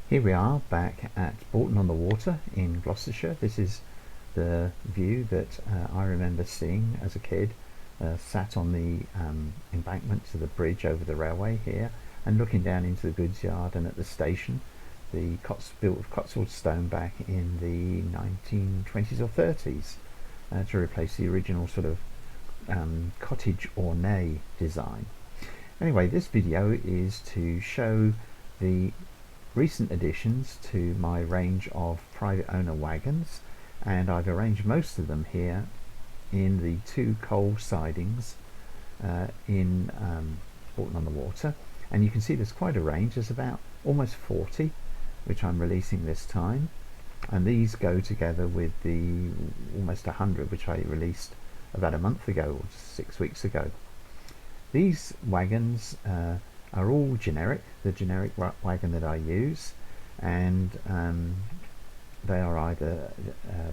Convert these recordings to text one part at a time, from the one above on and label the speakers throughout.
Speaker 1: Here we are back at Bourton-on-the-Water in Gloucestershire. This is the view that I remember seeing as a kid, sat on the embankment to the bridge over the railway here and looking down into the goods yard and at the station, the built of Cotswold stone back in the 1920s or 30s to replace the original sort of cottage ornate design. Anyway, this video is to show the recent additions to my range of private owner wagons, and I've arranged most of them here in the two coal sidings in Bourton-on-the-Water, and you can see there's quite a range. There's about almost 40 which I'm releasing this time, and these go together with the almost 100 which I released about a month ago or 6 weeks ago. These wagons are all generic, the generic wagon that I use, and they are either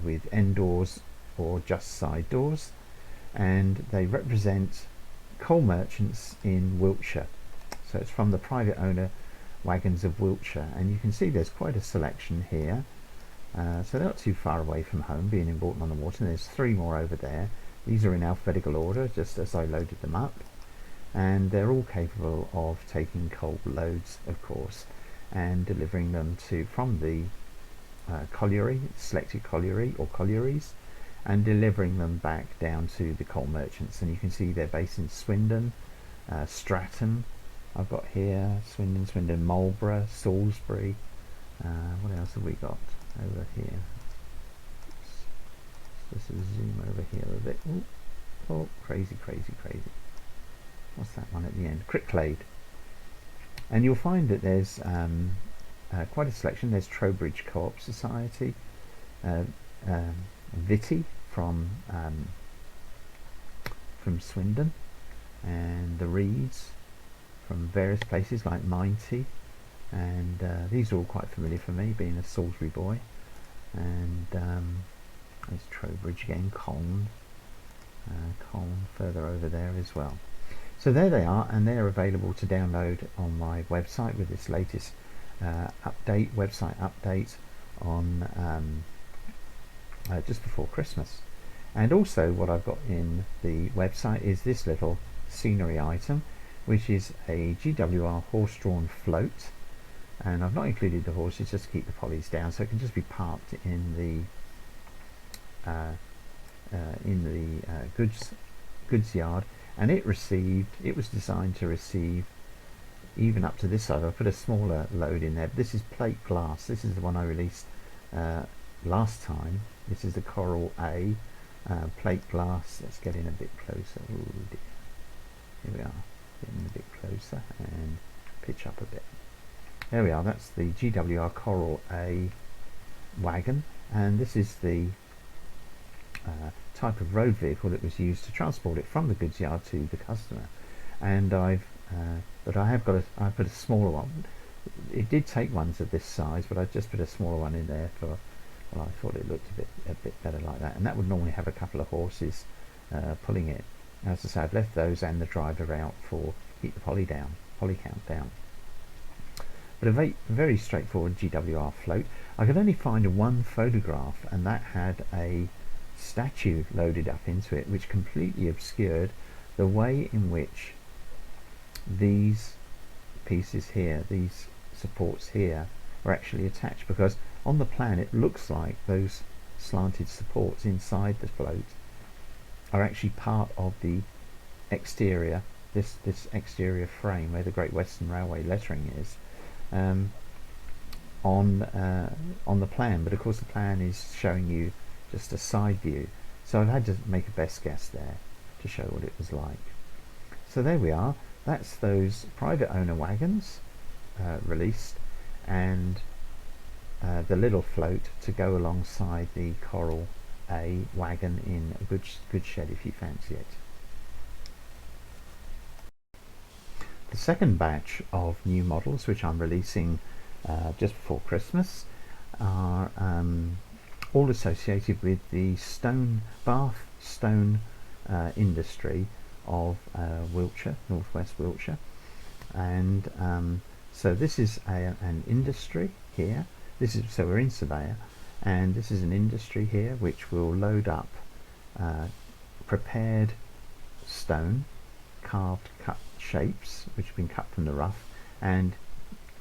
Speaker 1: with end doors or just side doors, and they represent coal merchants in Wiltshire. So it's from the private owner wagons of Wiltshire, and you can see there's quite a selection here. So they're not too far away from home, being in Bourton-on-the-Water, and there's 3 more over there. These are in alphabetical order, just as I loaded them up, and they're all capable of taking coal loads, of course, and delivering them from the colliery, selected colliery or collieries, and delivering them back down to the coal merchants. And you can see they're based in Swindon, Stratton, I've got here, Swindon, Marlborough, Salisbury. What else have we got over here? Let's just zoom over here a bit. Ooh. Oh, crazy. What's that one at the end? Cricklade. And you'll find that there's quite a selection. There's Trowbridge Co-op Society, Vitti from Swindon, and the Reeds from various places like Minety, and these are all quite familiar for me, being a Salisbury boy. And there's Trowbridge again, Colne further over there as well. So there they are, and they're available to download on my website with this latest website update on just before Christmas. And also what I've got in the website is this little scenery item, which is a GWR horse-drawn float, and I've not included the horses just to keep the polys down, so it can just be parked in the goods yard. And it was designed to receive even up to this size. I put a smaller load in there. This is plate glass. This is the one I released last time. This is the Coral A plate glass. Let's get in a bit closer. Ooh, here we are, getting a bit closer, and pitch up a bit. There we are. That's the GWR Coral A wagon, and this is the type of road vehicle that was used to transport it from the goods yard to the customer. And I put a smaller one. It did take ones of this size, but I just put a smaller one in there for, well, I thought it looked a bit better like that, and that would normally have a couple of horses pulling it. As I say, I've left those and the driver out for keep the poly count down. But a very straightforward GWR float. I could only find one photograph, and that had a statue loaded up into it, which completely obscured the way in which these pieces here, these supports here, are actually attached, because on the plan it looks like those slanted supports inside the float are actually part of the exterior, this exterior frame where the Great Western Railway lettering is on the plan. But of course the plan is showing you just a side view, so I've had to make a best guess there to show what it was like. So there we are. That's those private owner wagons released, and the little float to go alongside the Coral A wagon in a good shed if you fancy it. The second batch of new models, which I'm releasing just before Christmas, are all associated with the Bath stone industry of Wiltshire, northwest Wiltshire. And so this is an industry here. So we're in Surveyor, and this is an industry here which will load up prepared stone, carved cut shapes which have been cut from the rough, and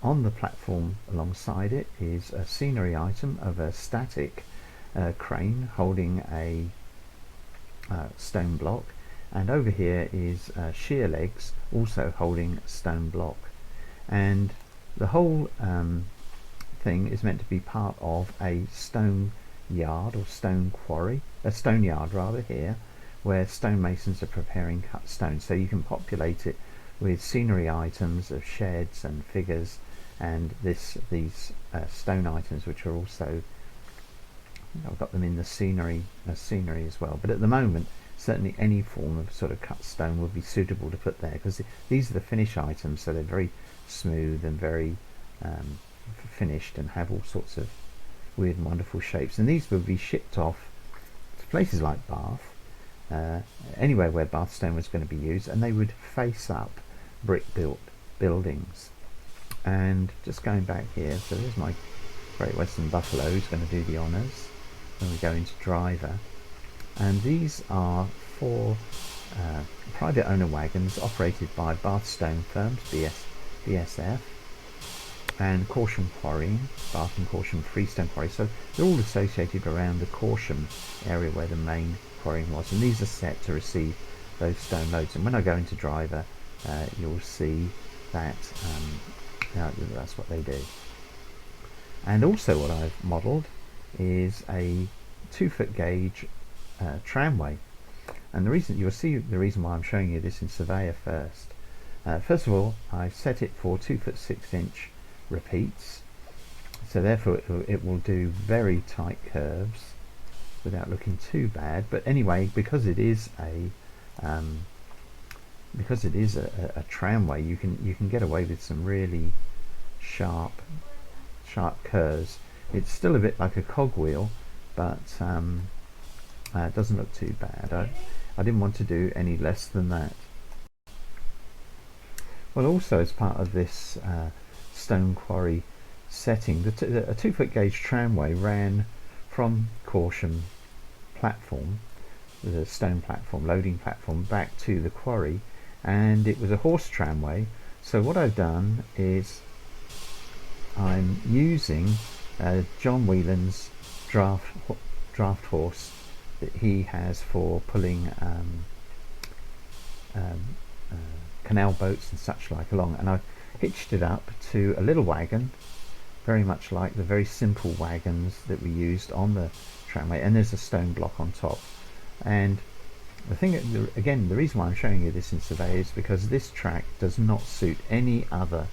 Speaker 1: on the platform alongside it is a scenery item of a static crane holding a stone block, and over here is shear legs also holding a stone block, and the whole thing is meant to be part of a stone yard or stone quarry, a stone yard rather, here where stonemasons are preparing cut stone. So you can populate it with scenery items of sheds and figures, and these stone items which are also, I've got them in the scenery as well. But at the moment, certainly any form of sort of cut stone would be suitable to put there, because these are the finish items, so they're very smooth and very finished and have all sorts of weird and wonderful shapes. And these would be shipped off to places like Bath, anywhere where Bath stone was going to be used, and they would face up brick built buildings. And just going back here, so there's my Great Western Buffalo who's going to do the honours when we go into driver. And these are 4 private owner wagons operated by Bath Stone Firms, BSF, and Corsham Quarrying, Bath and Corsham Freestone Quarry. So they're all associated around the Corsham area where the main quarrying was, and these are set to receive those stone loads. And when I go into driver, you'll see that that's what they do. And also what I've modelled is a 2-foot gauge tramway, and the reason you'll see the reason why I'm showing you this in Surveyor first. First of all, I set it for 2 foot 6 inch repeats, so therefore it will do very tight curves without looking too bad. But anyway, because it is a tramway, you can get away with some really sharp curves. It's still a bit like a cogwheel, but it doesn't look too bad. I didn't want to do any less than that. Well, also as part of this stone quarry setting, a 2-foot gauge tramway ran from Corsham platform, the stone platform, loading platform, back to the quarry, and it was a horse tramway. So what I've done is I'm using John Whelan's draft horse that he has for pulling canal boats and such like along, and I've hitched it up to a little wagon, very much like the very simple wagons that we used on the tramway, and there's a stone block on top. And the thing, again, the reason why I'm showing you this in Survey is because this track does not suit any other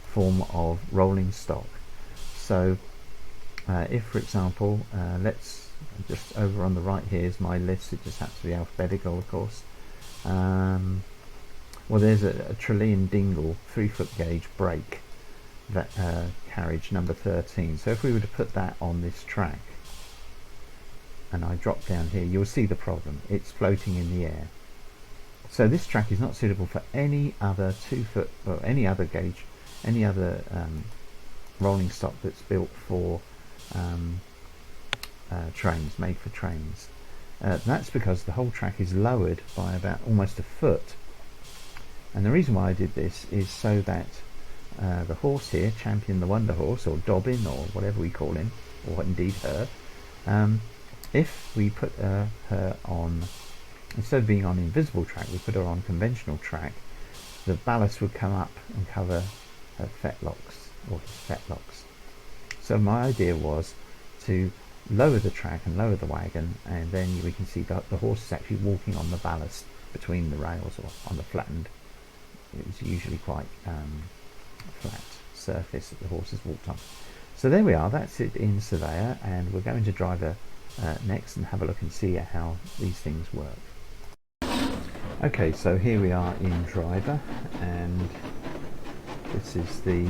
Speaker 1: form of rolling stock. So if, for example, let's just over on the right here is my list. It just happens to be alphabetical, of course. Well, there's a Trillian Dingle 3-foot gauge brake that carriage number 13. So if we were to put that on this track, and I drop down here, you'll see the problem. It's floating in the air. So this track is not suitable for any other 2-foot, or any other gauge, any other rolling stock that's built for trains, made for trains. That's because the whole track is lowered by about almost a foot. And the reason why I did this is so that the horse here, Champion the Wonder Horse, or Dobbin, or whatever we call him, or indeed her, if we put her on, instead of being on invisible track, we put her on conventional track, the ballast would come up and cover her fetlocks, or his fetlocks. So my idea was to lower the track and lower the wagon, and then we can see that the horse is actually walking on the ballast between the rails, or on the flattened, it's usually quite flat surface that the horse has walked on. So there we are, that's it in Surveyor, and we're going to Driver next and have a look and see how these things work. Okay, so here we are in Driver, and this is the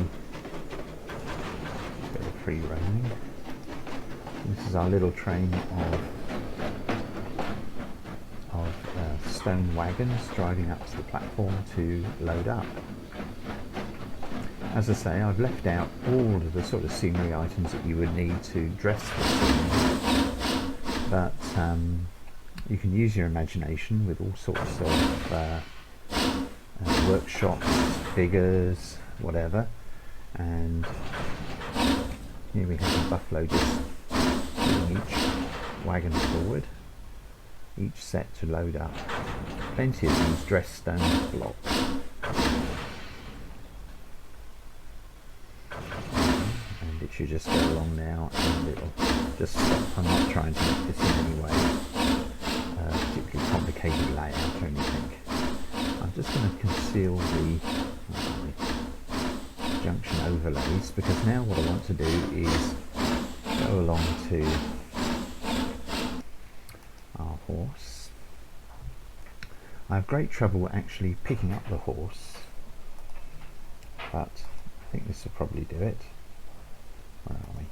Speaker 1: free roaming. This is our little train of stone wagons driving up to the platform to load up. as I say, I've left out all of the sort of scenery items that you would need to dress the scene, but you can use your imagination with all sorts of workshops, figures, whatever. And here we have the buffalo just pulling each wagon forward, each set to load up. Plenty of these dressed stone blocks. And it should just go along now, and it'll just stop. I'm not trying to make this in any way particularly complicated layout or anything. I'm just going to conceal the junction overlays, because now what I want to do is go along to our horse. I have great trouble actually picking up the horse, but I think this will probably do it. Where are we?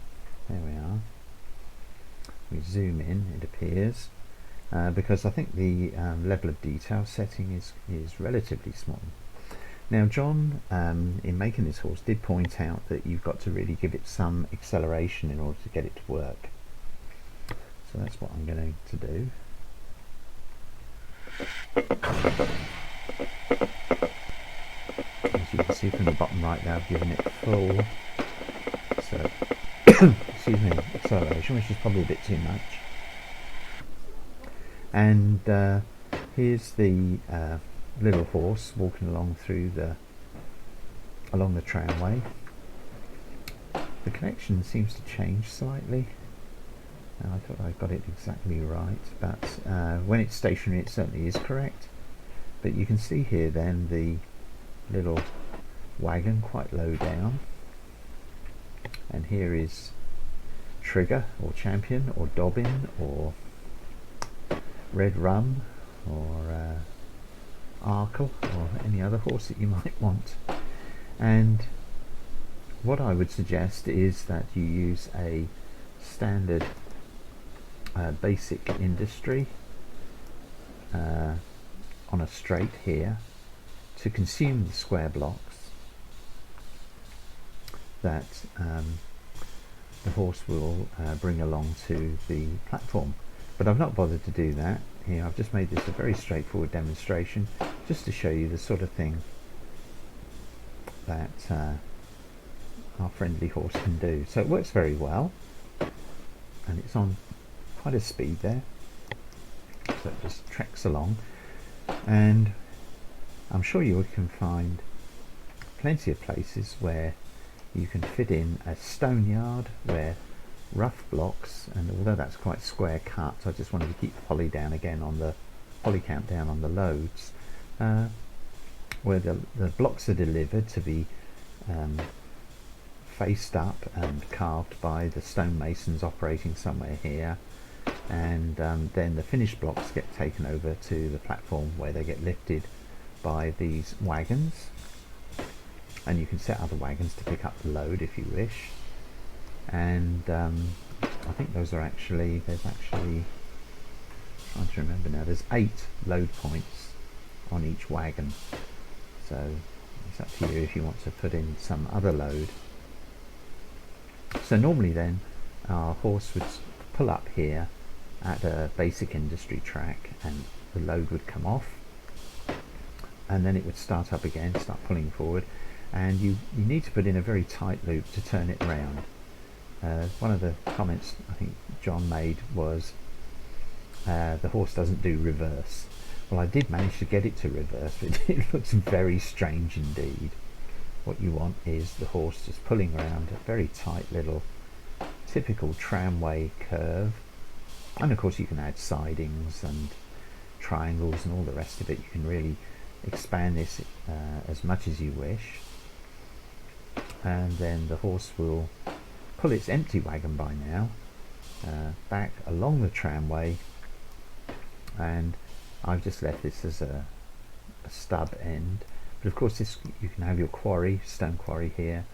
Speaker 1: There we are. We zoom in, it appears, because I think the level of detail setting is relatively small. Now John, in making this horse, did point out that you've got to really give it some acceleration in order to get it to work. So that's what I'm going to do. As you can see from the bottom right there, I've given it full excuse me, acceleration, which is probably a bit too much. And here's the little horse walking along along the tramway. The connection seems to change slightly. I thought I got it exactly right, but when it's stationary it certainly is correct. But you can see here then the little wagon quite low down, and here is Trigger or Champion or Dobbin or Red Rum or Arkle or any other horse that you might want. And what I would suggest is that you use a standard basic industry on a straight here to consume the square blocks that the horse will bring along to the platform. But I've not bothered to do that here. I've just made this a very straightforward demonstration just to show you the sort of thing that our friendly horse can do. So it works very well, and it's on quite a speed there, so it just treks along. And I'm sure you can find plenty of places where you can fit in a stone yard where rough blocks, and although that's quite square cut, I just wanted to keep the poly down again on the poly count down on the loads, where the blocks are delivered to be faced up and carved by the stonemasons operating somewhere here, and then the finished blocks get taken over to the platform where they get lifted by these wagons, and you can set other wagons to pick up the load if you wish. And I think there's actually trying to remember now, there's 8 load points on each wagon, so it's up to you if you want to put in some other load. So normally then our horse would pull up here at a basic industry track, and the load would come off, and then it would start up again, start pulling forward, and you need to put in a very tight loop to turn it round. One of the comments I think John made was the horse doesn't do reverse. Well, I did manage to get it to reverse, but it looks very strange indeed. What you want is the horse just pulling around a very tight little typical tramway curve, and of course you can add sidings and triangles and all the rest of it. You can really expand this as much as you wish, and then the horse will pull its empty wagon by now back along the tramway, and I've just left this as a stub end. But of course this, you can have your quarry, stone quarry here,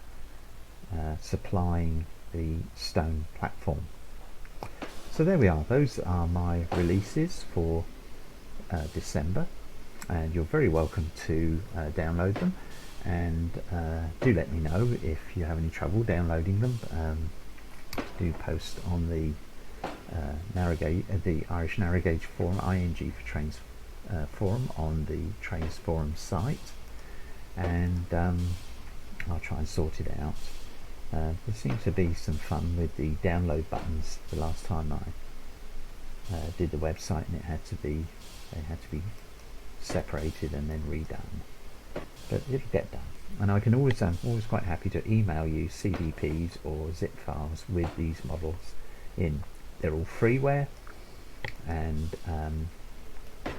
Speaker 1: supplying the stone platform. So there we are. Those are my releases for December, and you're very welcome to download them. and do let me know if you have any trouble downloading them. Do post on the the Irish Narrowgauge Forum, ING for Trainz forum on the Trainz forum site, and I'll try and sort it out. There seemed to be some fun with the download buttons the last time I did the website, and they had to be separated and then redone. But it'll get done, and I can always always quite happy to email you CDPs or zip files with these models in. They're all freeware, and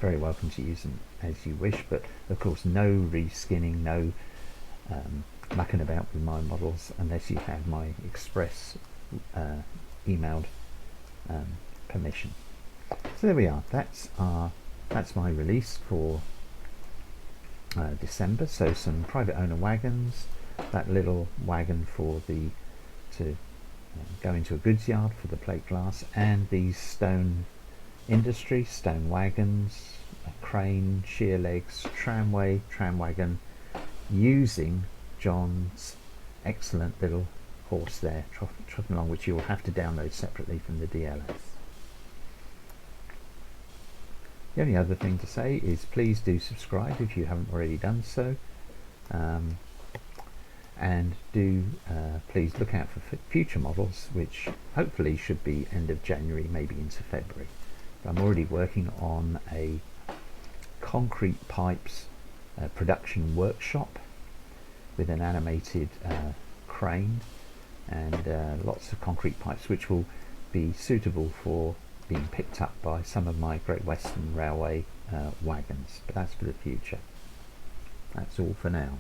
Speaker 1: very welcome to use them as you wish, but of course no reskinning, no mucking about with my models unless you have my express emailed permission. So there we are. That's my release for December. So some private owner wagons, that little wagon for to go into a goods yard for the plate glass, and these stone wagons, a crane, shear legs, tram wagon, using John's excellent little horse there trotting along, which you will have to download separately from the DLS. The only other thing to say is please do subscribe if you haven't already done so, and do please look out for future models, which hopefully should be end of January, maybe into February. But I'm already working on a concrete pipes production workshop with an animated crane and lots of concrete pipes, which will be suitable for being picked up by some of my Great Western Railway wagons. But that's for the future. That's all for now.